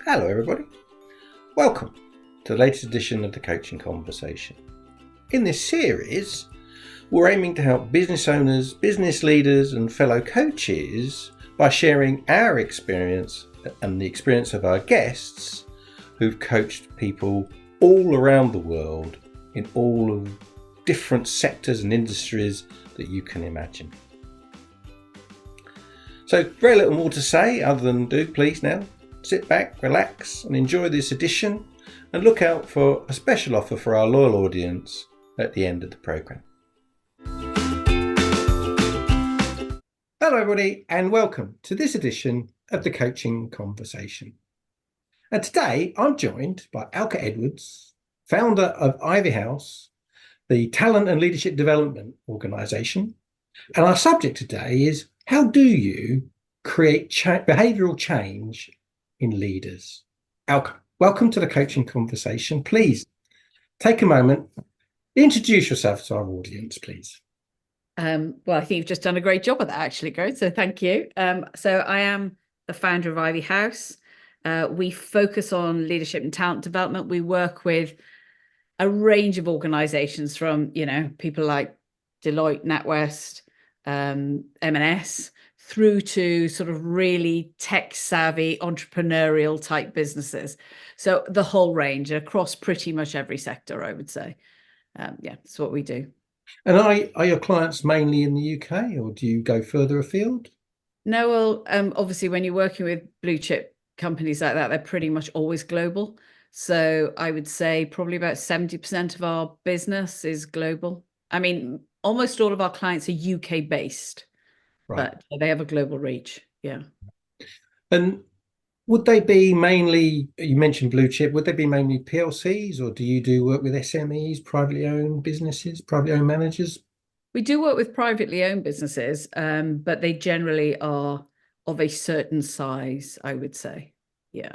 Hello everybody, welcome to the latest edition of the Coaching Conversation. In this series, we're aiming to help business owners, business leaders and fellow coaches by sharing our experience and the experience of our guests who've coached people all around the world in all of different sectors and industries that you can imagine. So very little more to say other than do please now sit back, relax and enjoy this edition, and look out for a special offer for our loyal audience at the end of the programme. Hello everybody and welcome to this edition of the Coaching Conversation. And today I'm joined by Elke Edwards, founder of Ivy House, the talent and leadership development organisation. And our subject today is, how do you create behavioural change in leaders? Elke, welcome to the Coaching Conversation. Please take a moment, introduce yourself to our audience, please. Well, I think you've just done a great job of that, actually, Greg. So thank you. So I am the founder of Ivy House. We focus on leadership and talent development. We work with a range of organizations from, people like Deloitte, NatWest, M&S, through to sort of really tech savvy entrepreneurial type businesses. So the whole range across pretty much every sector, I would say. That's what we do. And are your clients mainly in the UK, or do you go further afield? No, well, obviously when you're working with blue chip companies like that, they're pretty much always global. So I would say probably about 70% of our business is global. I mean, almost all of our clients are UK based. Right. But they have a global reach. Yeah. And would they be mainly, you mentioned blue chip, would they be mainly PLCs, or do you do work with SMEs, privately owned businesses, privately owned managers? We do work with privately owned businesses, but they generally are of a certain size, I would say. Yeah.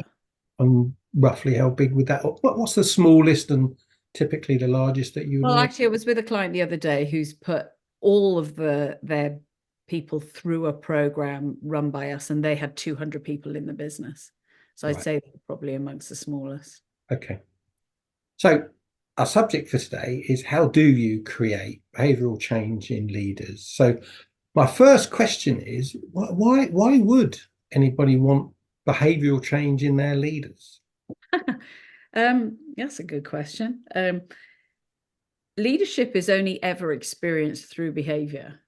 And roughly how big would that, what's the smallest and typically the largest that you would? Well, actually, I was with a client the other day who's put all of their people through a program run by us, and they had 200 people in the business. So I'd say they're probably amongst the smallest. Okay. So our subject for today is, how do you create behavioural change in leaders? So my first question is, why would anybody want behavioural change in their leaders? That's a good question. Leadership is only ever experienced through behaviour.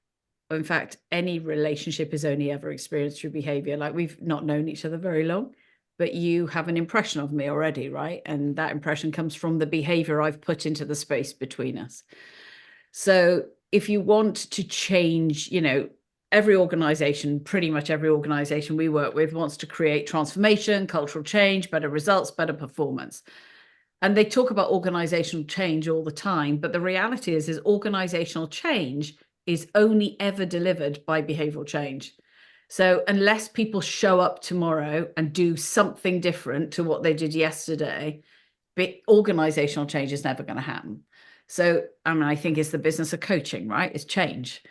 In fact, any relationship is only ever experienced through behavior. Like, we've not known each other very long, but you have an impression of me already, right? And that impression comes from the behavior I've put into the space between us. So if you want to change, every organization, pretty much every organization we work with wants to create transformation, cultural change, better results, better performance. And they talk about organizational change all the time, but the reality is organizational change is only ever delivered by behavioral change. So unless people show up tomorrow and do something different to what they did yesterday, organizational change is never going to happen. So, I think it's the business of coaching, right? It's change.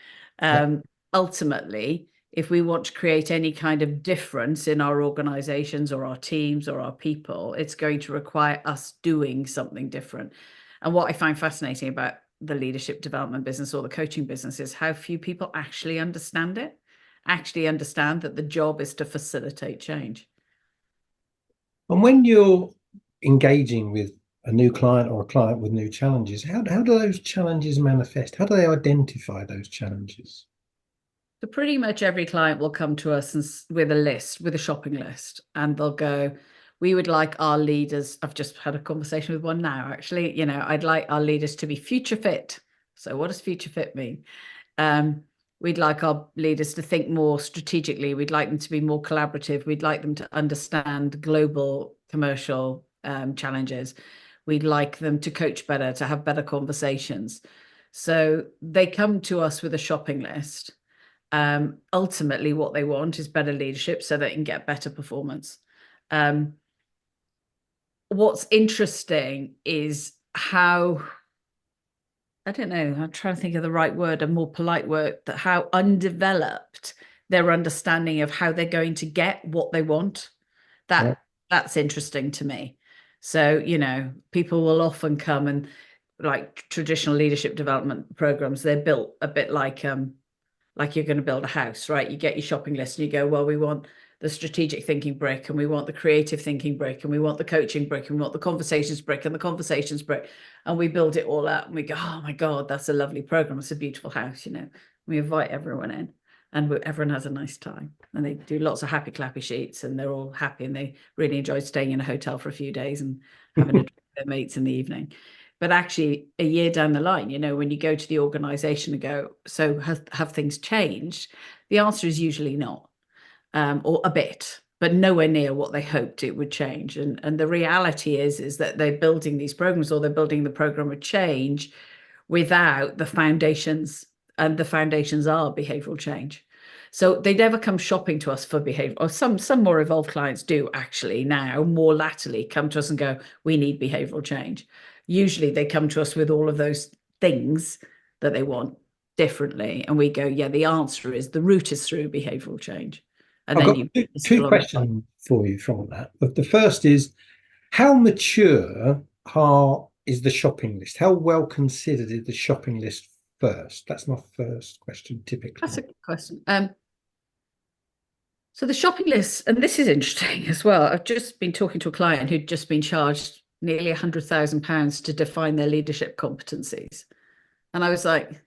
Ultimately, if we want to create any kind of difference in our organizations or our teams or our people, it's going to require us doing something different. And what I find fascinating about the leadership development business or the coaching business is how few people actually understand that the job is to facilitate change. And when you're engaging with a new client or a client with new challenges, how do those challenges manifest? How do they identify those challenges? So pretty much every client will come to us with a shopping list, and they'll go, we would like our leaders. I've just had a conversation with one now, actually. I'd like our leaders to be future fit. So what does future fit mean? We'd like our leaders to think more strategically. We'd like them to be more collaborative. We'd like them to understand global commercial challenges. We'd like them to coach better, to have better conversations. So they come to us with a shopping list. Ultimately, what they want is better leadership so they can get better performance. What's interesting is how, I don't know, I'm trying to think of the right word, a more polite word, that how undeveloped their understanding of how they're going to get what they want. That that's interesting to me. So, people will often come and, like traditional leadership development programs, they're built a bit like you're going to build a house, right? You get your shopping list and you go, well, we want the strategic thinking brick, and we want the creative thinking brick, and we want the coaching brick, and we want the conversations brick and the conversations brick. And we build it all out and we go, oh my God, that's a lovely program. It's a beautiful house, We invite everyone in, and everyone has a nice time. And they do lots of happy clappy sheets, and they're all happy, and they really enjoy staying in a hotel for a few days and having a drink with their mates in the evening. But actually, a year down the line, when you go to the organization and go, so have things changed? The answer is usually not, or a bit, but nowhere near what they hoped it would change. And the reality is that they're building these programs, or they're building the program of change without the foundations, and the foundations are behavioral change. So they never come shopping to us for behavior, or some more evolved clients do actually now more latterly come to us and go, we need behavioral change. Usually they come to us with all of those things that they want differently, and we go, yeah, the answer is the route is through behavioral change. And I've then got two questions for you from that. But the first is, how mature is the shopping list? How well considered is the shopping list first? That's my first question, typically. That's a good question. So the shopping list, and this is interesting as well. I've just been talking to a client who'd just been charged nearly £100,000 to define their leadership competencies. And I was like,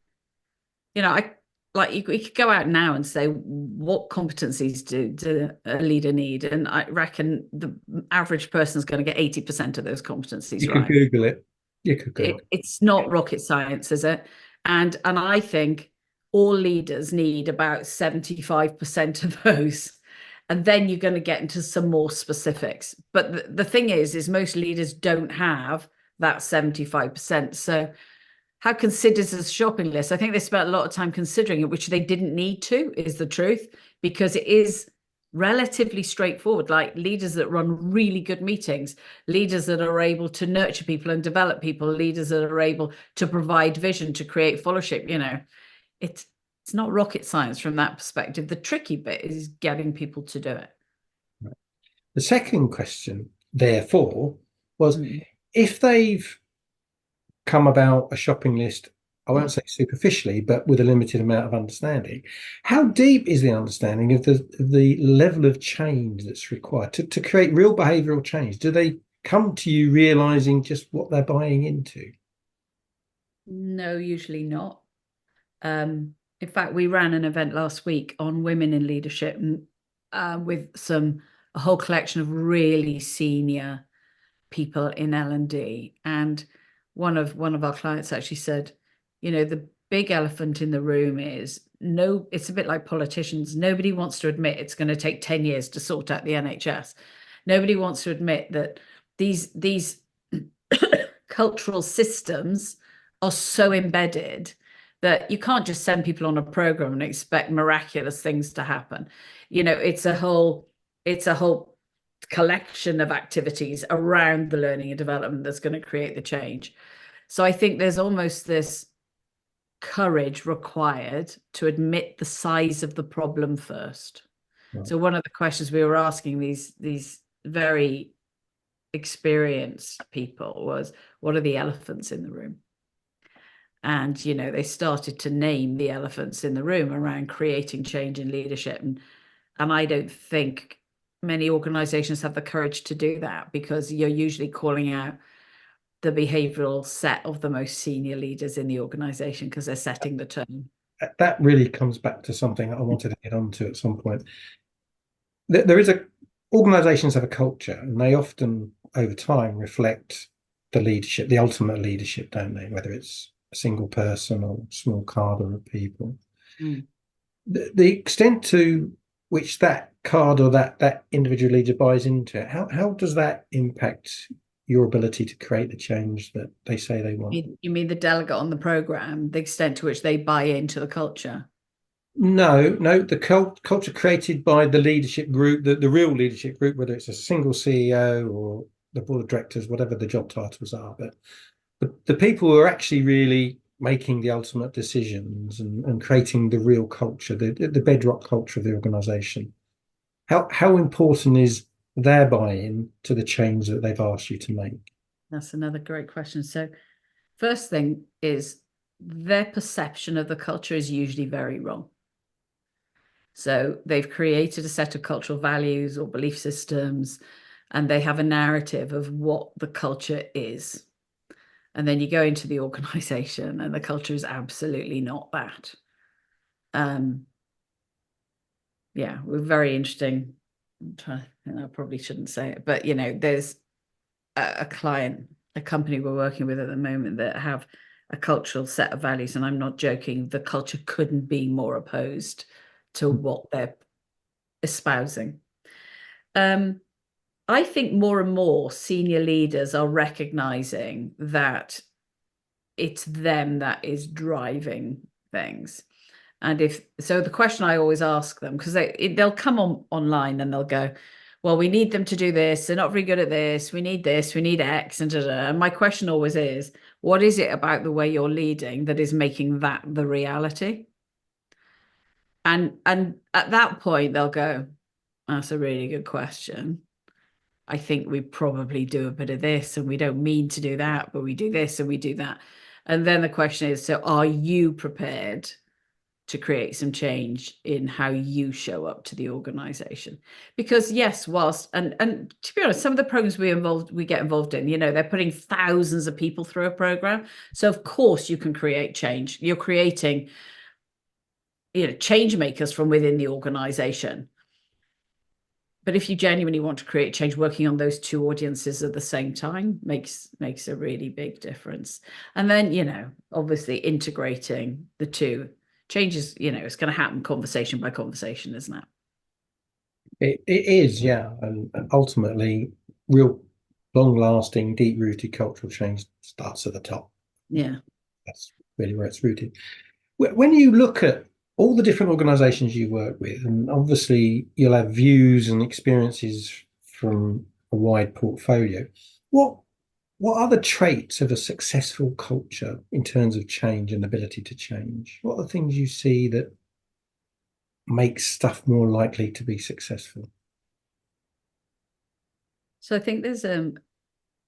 you could go out now and say, what competencies do a leader need? And I reckon the average person is going to get 80% of those competencies. You could Google it. You could Google it. It's not rocket science, is it? And I think all leaders need about 75% of those. And then you're going to get into some more specifics. But the thing is most leaders don't have that 75%. So how considered is a shopping list? I think they spent a lot of time considering it, which they didn't need to, is the truth, because it is relatively straightforward. Like leaders that run really good meetings, leaders that are able to nurture people and develop people, leaders that are able to provide vision, to create followership, it's not rocket science from that perspective. The tricky bit is getting people to do it. Right. The second question, therefore, was if they've come about a shopping list, I won't say superficially, but with a limited amount of understanding, how deep is the understanding of the level of change that's required to create real behavioural change? Do they come to you realising just what they're buying into? No, usually not. In fact, we ran an event last week on women in leadership, with a whole collection of really senior people in L&D. And one of our clients actually said, the big elephant in the room is it's a bit like politicians. Nobody wants to admit it's going to take 10 years to sort out the NHS. Nobody wants to admit that these cultural systems are so embedded that you can't just send people on a program and expect miraculous things to happen. It's a whole collection of activities around the learning and development that's going to create the change. So I think there's almost this courage required to admit the size of the problem first. Right. So one of the questions we were asking these very experienced people was, what are the elephants in the room? And, they started to name the elephants in the room around creating change in leadership. And I don't think many organizations have the courage to do that, because you're usually calling out the behavioral set of the most senior leaders in the organization because they're setting the tone. That really comes back to something I wanted to get onto at some point. Organizations have a culture, and they often over time reflect the leadership, the ultimate leadership, don't they? Whether it's a single person or a small cadre of people. The extent to which that card or that individual leader buys into it, how does that impact your ability to create the change that they say they want? You mean the delegate on the program, the extent to which they buy into the culture? No, the culture created by the leadership group, the real leadership group, whether it's a single CEO or the board of directors, whatever the job titles are, but the people who are actually really making the ultimate decisions and creating the real culture, the bedrock culture of the organization. How important is their buy-in to the change that they've asked you to make? That's another great question. So first thing is their perception of the culture is usually very wrong. So they've created a set of cultural values or belief systems, and they have a narrative of what the culture is. And then you go into the organization and the culture is absolutely not that. Yeah, we're very interesting. I probably shouldn't say it, but there's a client, a company we're working with at the moment that have a cultural set of values, and I'm not joking, the culture couldn't be more opposed to what they're espousing. I think more and more senior leaders are recognizing that it's them that is driving things. And the question I always ask them, because they'll come online and they'll go, well, we need them to do this. They're not very good at this. We need this. We need X. And my question always is, what is it about the way you're leading that is making that the reality? And at that point, they'll go, that's a really good question. I think we probably do a bit of this and we don't mean to do that, but we do this and we do that. And then the question is, so are you prepared to create some change in how you show up to the organization? Because yes, whilst and to be honest, some of the programs we get involved in, they're putting thousands of people through a program. So of course you can create change. You're creating, change makers from within the organization. But if you genuinely want to create change, working on those two audiences at the same time makes a really big difference. And then, obviously integrating the two changes, it's going to happen conversation by conversation, isn't it? It is, yeah. And ultimately, real long-lasting, deep-rooted cultural change starts at the top. Yeah. That's really where it's rooted. When you look at all the different organizations you work with, and obviously you'll have views and experiences from a wide portfolio, what are the traits of a successful culture in terms of change and ability to change? What are the things you see that makes stuff more likely to be successful? So I think there's an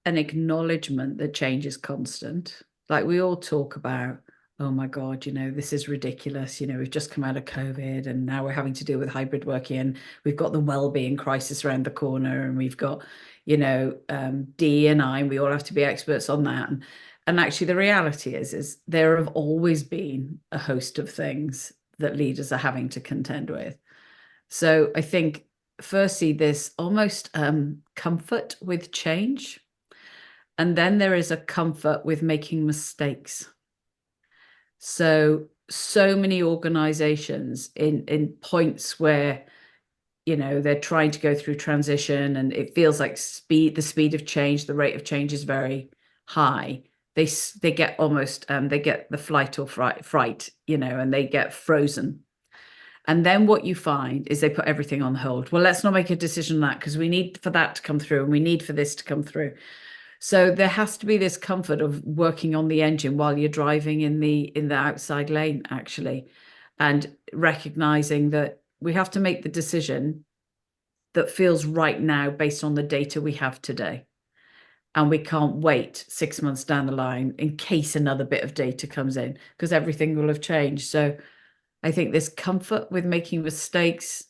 acknowledgement that change is constant. Like we all talk about, oh my God, this is ridiculous. We've just come out of COVID and now we're having to deal with hybrid working and we've got the well-being crisis around the corner and we've got, D&I, and we all have to be experts on that. And actually the reality is there have always been a host of things that leaders are having to contend with. So I think firstly, there's almost comfort with change. And then there is a comfort with making mistakes. So many organizations in points where, they're trying to go through transition and it feels like the speed of change, the rate of change is very high. They get almost, they get the flight or fright, and they get frozen. And then what you find is they put everything on hold. Well, let's not make a decision on that because we need for that to come through and we need for this to come through. So there has to be this comfort of working on the engine while you're driving in the outside lane, actually, and recognizing that we have to make the decision that feels right now based on the data we have today. And we can't wait 6 months down the line in case another bit of data comes in because everything will have changed. So I think this comfort with making mistakes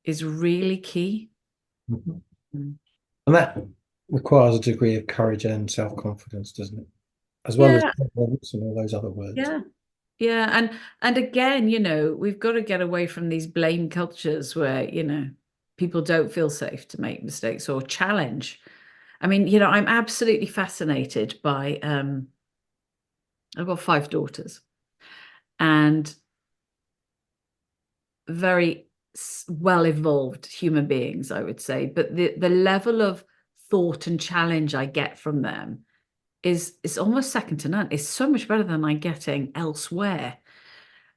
is really key. Mm-hmm. And that requires a degree of courage and self-confidence, doesn't it? As well as confidence and all those other words. Yeah. Yeah. And again, we've got to get away from these blame cultures where, people don't feel safe to make mistakes or challenge. I mean, I'm absolutely fascinated by I've got 5 daughters and very well evolved human beings, I would say, but the level of thought and challenge I get from them is almost second to none. It's so much better than I'm getting elsewhere.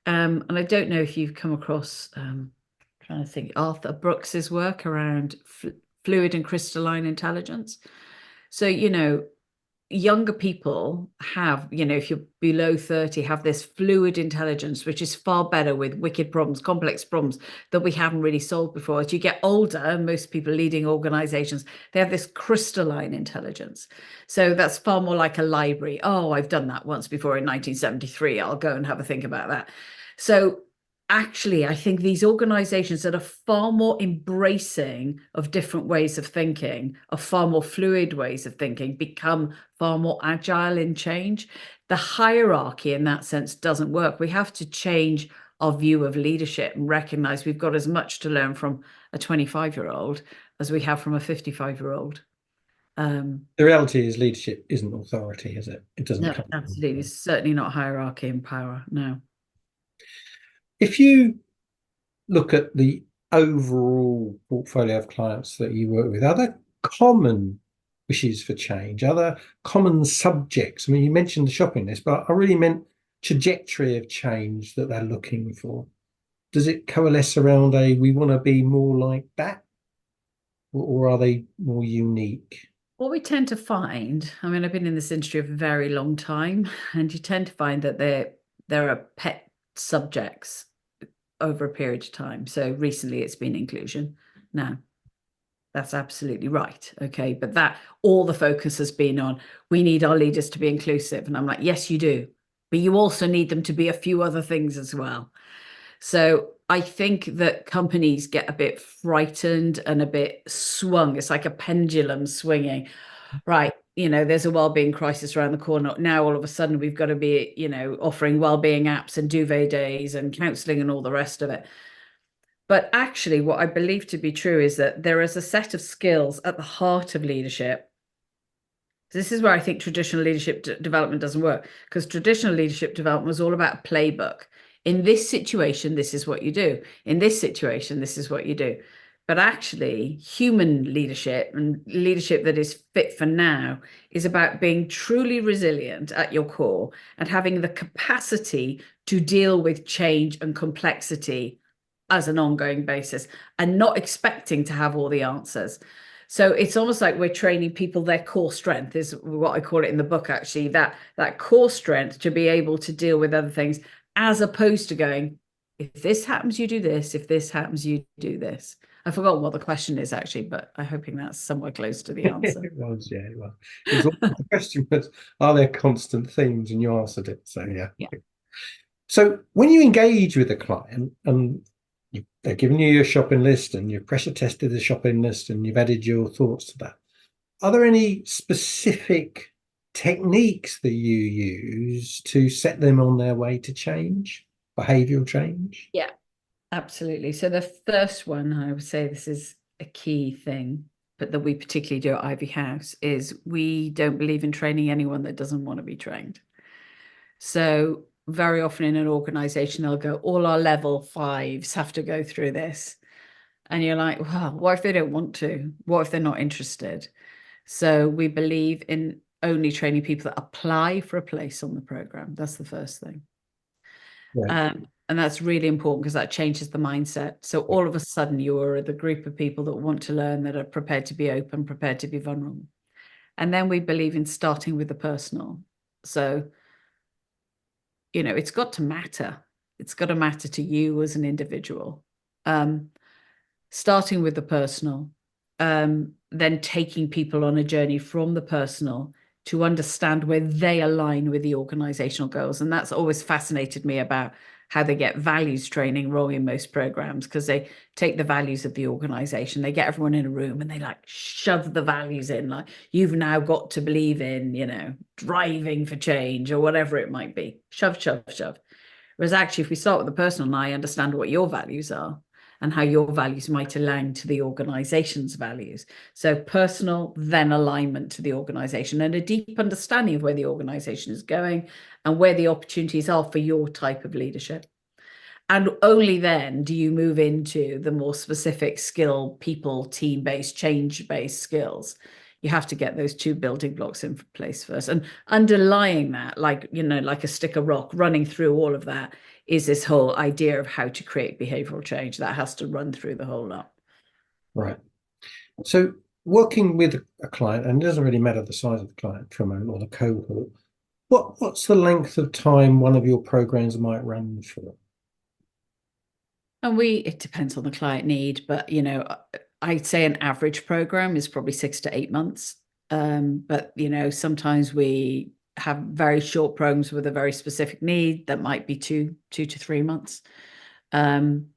And I don't know if you've come across trying to think Arthur Brooks's work around fluid and crystalline intelligence. So younger people have, if you're below 30, have this fluid intelligence, which is far better with wicked problems, complex problems that we haven't really solved before. As you get older, most people leading organizations, they have this crystalline intelligence. So that's far more like a library. Oh, I've done that once before in 1973. I'll go and have a think about that. So actually, I think these organizations that are far more embracing of different ways of thinking, of far more fluid ways of thinking, become far more agile in change. The hierarchy in that sense doesn't work. We have to change our view of leadership and recognize we've got as much to learn from a 25-year-old as we have from a 55-year-old. The reality is leadership isn't authority, is it? It doesn't No, come. absolutely. It's certainly not hierarchy and power. No. If you look at the overall portfolio of clients that you work with, are there common wishes for change? Are there common subjects? I mean, you mentioned the shopping list, but I really meant trajectory of change that they're looking for. Does it coalesce around we want to be more like that? Or are they more unique? What we tend to find, I mean, I've been in this industry a very long time, and you tend to find that there are pet subjects over a period of time. So recently it's been inclusion. Now, that's absolutely right. Okay. But that all the focus has been on, we need our leaders to be inclusive. And I'm like, yes, you do. But you also need them to be a few other things as well. So I think that companies get a bit frightened and a bit swung. It's like a pendulum swinging. Right. There's a well-being crisis around the corner. Now, all of a sudden, we've got to be, offering well-being apps and duvet days and counseling and all the rest of it. But actually, what I believe to be true is that there is a set of skills at the heart of leadership. This is where I think traditional leadership development doesn't work, because traditional leadership development was all about a playbook. In this situation, this is what you do. In this situation, this is what you do. But actually, human leadership and leadership that is fit for now is about being truly resilient at your core and having the capacity to deal with change and complexity as an ongoing basis and not expecting to have all the answers. So it's almost like we're training people, their core strength is what I call it in the book, actually, that core strength to be able to deal with other things, as opposed to going, if this happens, you do this. If this happens, you do this. I forgot what the question is, actually, but I'm hoping that's somewhere close to the answer. It was, yeah. Well, the question was, are there constant themes? And you answered it. So, yeah. So when you engage with a client and they're giving you your shopping list and you've pressure tested the shopping list and you've added your thoughts to that, are there any specific techniques that you use to set them on their way to change, behavioural change? Yeah, absolutely. So the first one, I would say this is a key thing, but that we particularly do at Ivy House, is we don't believe in training anyone that doesn't want to be trained. So very often in an organization, they'll go, all our level 5s have to go through this. And you're like, well, what if they don't want to? What if they're not interested? So we believe in only training people that apply for a place on the program. That's the first thing. Yeah. And that's really important because that changes the mindset. So all of a sudden you're the group of people that want to learn, that are prepared to be open, prepared to be vulnerable. And then we believe in starting with the personal. So, it's got to matter. It's got to matter to you as an individual. Starting with the personal, then taking people on a journey from the personal to understand where they align with the organizational goals. And that's always fascinated me about how they get values training wrong in most programs, because they take the values of the organization, they get everyone in a room and they like shove the values in, like, you've now got to believe in, driving for change or whatever it might be. Shove, shove, shove. Whereas actually, if we start with the personal and I understand what your values are and how your values might align to the organization's values. So personal, then alignment to the organization and a deep understanding of where the organization is going and where the opportunities are for your type of leadership. And only then do you move into the more specific skill, people, team-based, change-based skills. You have to get those 2 building blocks in place first. And underlying that, like a stick of rock, running through all of that, is this whole idea of how to create behavioral change that has to run through the whole lot. Right. So working with a client, and it doesn't really matter the size of the client from or the cohort, what's the length of time one of your programs might run for? And it depends on the client need, but I'd say an average program is probably 6 to 8 months. But sometimes we have very short programs with a very specific need that might be 2 to 3 months. And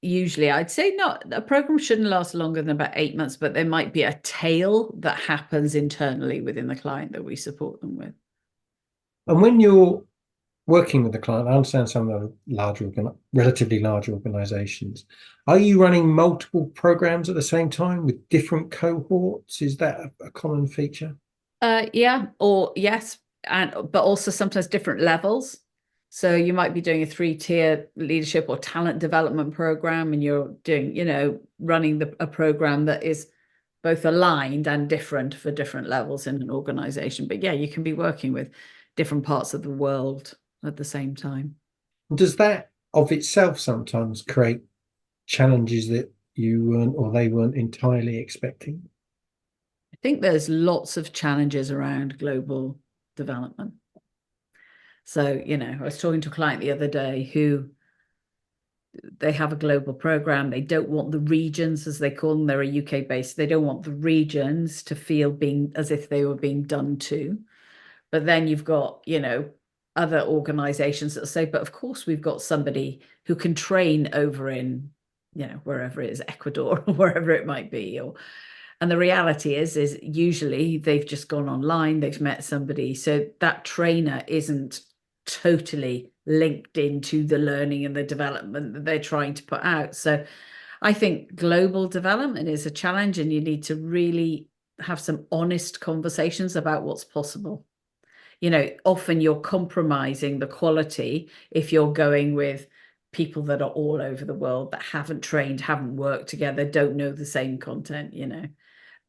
usually I'd say not, a program shouldn't last longer than about 8 months, but there might be a tail that happens internally within the client that we support them with. And when you're working with the client, I understand some of the relatively large organizations. Are you running multiple programs at the same time with different cohorts? Is that a common feature? Yeah, or yes, but also sometimes different levels. So you might be doing a 3-tier leadership or talent development program, and you're doing, running a program that is both aligned and different for different levels in an organization. But yeah, you can be working with different parts of the world at the same time. Does that of itself sometimes create challenges that you weren't or they weren't entirely expecting? I think there's lots of challenges around global development. So, I was talking to a client the other day who they have a global program. They don't want the regions, as they call them, they're a UK based. They don't want the regions to feel being as if they were being done to. But then you've got, other organizations that say, but of course we've got somebody who can train over in, wherever it is, Ecuador or wherever it might be. And the reality is usually they've just gone online, they've met somebody. So that trainer isn't totally linked into the learning and the development that they're trying to put out. So I think global development is a challenge, and you need to really have some honest conversations about what's possible. Often you're compromising the quality if you're going with people that are all over the world that haven't trained, haven't worked together, don't know the same content.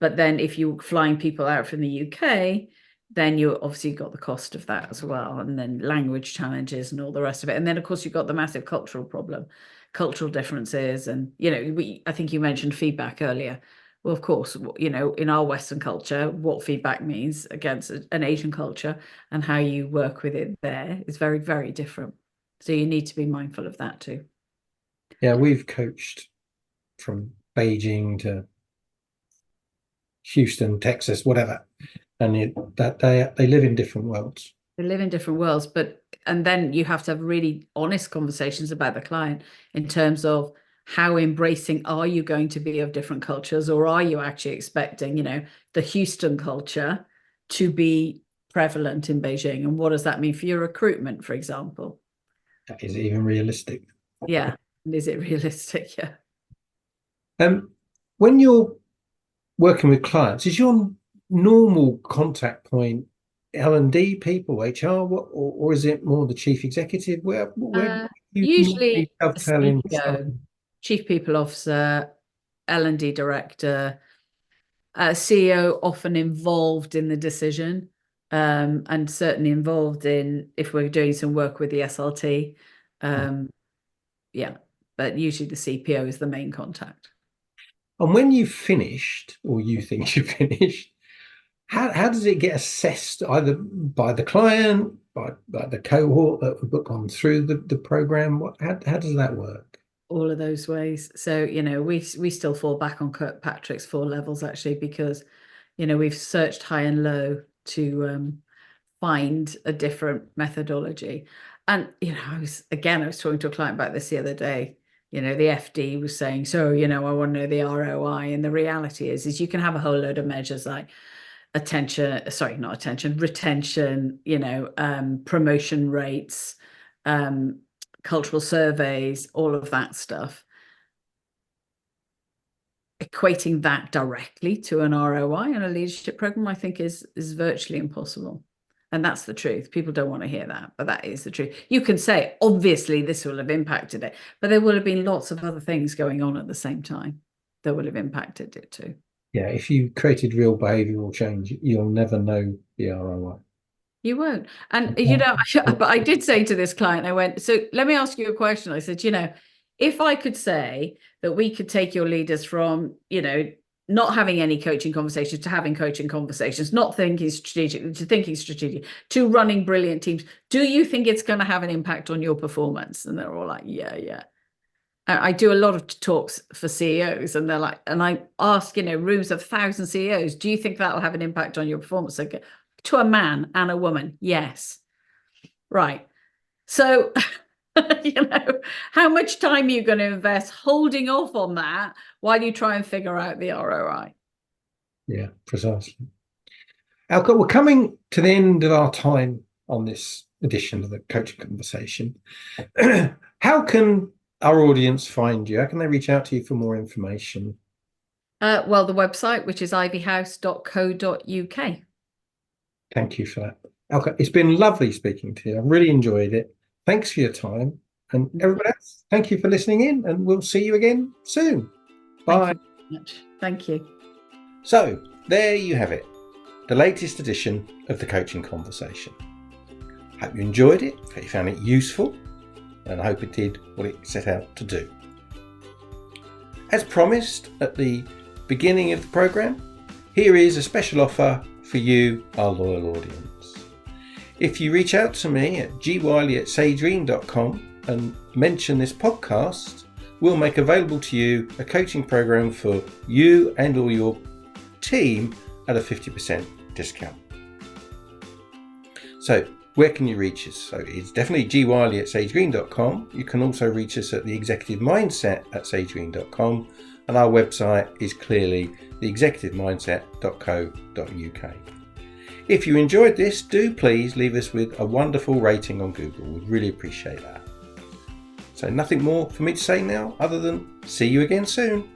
But then if you're flying people out from the UK, then you obviously got the cost of that as well, and then language challenges and all the rest of it. And then of course you've got the massive cultural problem, cultural differences. And I think you mentioned feedback earlier. Well, of course, in our Western culture, what feedback means against an Asian culture and how you work with it there is very, very different. So you need to be mindful of that too. Yeah, we've coached from Beijing to Houston, Texas, whatever, and that they live in different worlds. They live in different worlds, and then you have to have really honest conversations about the client in terms of how embracing are you going to be of different cultures, or are you actually expecting, the Houston culture to be prevalent in Beijing? And what does that mean for your recruitment, for example? Is it even realistic? Yeah. And is it realistic? Yeah. When you're working with clients, is your normal contact point L&D people, HR, or is it more the chief executive? Where do you normally Usually a dovetail in stuff? CEO, chief people officer, L&D director, CEO often involved in the decision, and certainly involved in if we're doing some work with the SLT. Yeah, but usually the CPO is the main contact. And when you've finished, or you think you've finished, how does it get assessed either by the client, by the cohort that have gone through the program? How does that work? All of those ways. So, we still fall back on Kirkpatrick's 4 levels actually, because, we've searched high and low to find a different methodology. And, I was talking to a client about this the other day. The FD was saying, so, I want to know the ROI. And the reality is you can have a whole load of measures like retention, promotion rates, cultural surveys, all of that stuff. Equating that directly to an ROI and a leadership program, I think is virtually impossible. And that's the truth. People don't want to hear that, but that is the truth. You can say, obviously, this will have impacted it, but there will have been lots of other things going on at the same time that will have impacted it too. Yeah, if you created real behavioural change, you'll never know the ROI. You won't. And, but I did say to this client, I went, so let me ask you a question. I said, if I could say that we could take your leaders from, not having any coaching conversations to having coaching conversations, not thinking strategically to thinking strategically, to running brilliant teams, do you think it's going to have an impact on your performance? And they're all like, yeah. I do a lot of talks for CEOs, and they're like, and I ask, rooms of 1,000 CEOs, do you think that will have an impact on your performance? Okay. To a man and a woman, yes. Right. So, how much time are you going to invest holding off on that while you try and figure out the ROI? Yeah, precisely. Elke, we're coming to the end of our time on this edition of the Coaching Conversation. How can our audience find you? How can they reach out to you for more information? Well, the website, which is ivyhouse.co.uk. Thank you for that. Elke, it's been lovely speaking to you. I've really enjoyed it. Thanks for your time. And everybody else, thank you for listening in, and we'll see you again soon. Bye. Thank you very much. Thank you. So there you have it, the latest edition of the Coaching Conversation. Hope you enjoyed it, hope you found it useful, and I hope it did what it set out to do. As promised at the beginning of the programme, here is a special offer for you, our loyal audience. If you reach out to me at gwiley@sagegreen.com and mention this podcast, we'll make available to you a coaching program for you and or your team at a 50% discount. So where can you reach us? So it's definitely gwiley@sagegreen.com. You can also reach us at the Executive Mindset at sagegreen.com, and our website is clearly theexecutivemindset.co.uk. If you enjoyed this, do please leave us with a wonderful rating on Google. We'd really appreciate that. So nothing more for me to say now other than see you again soon.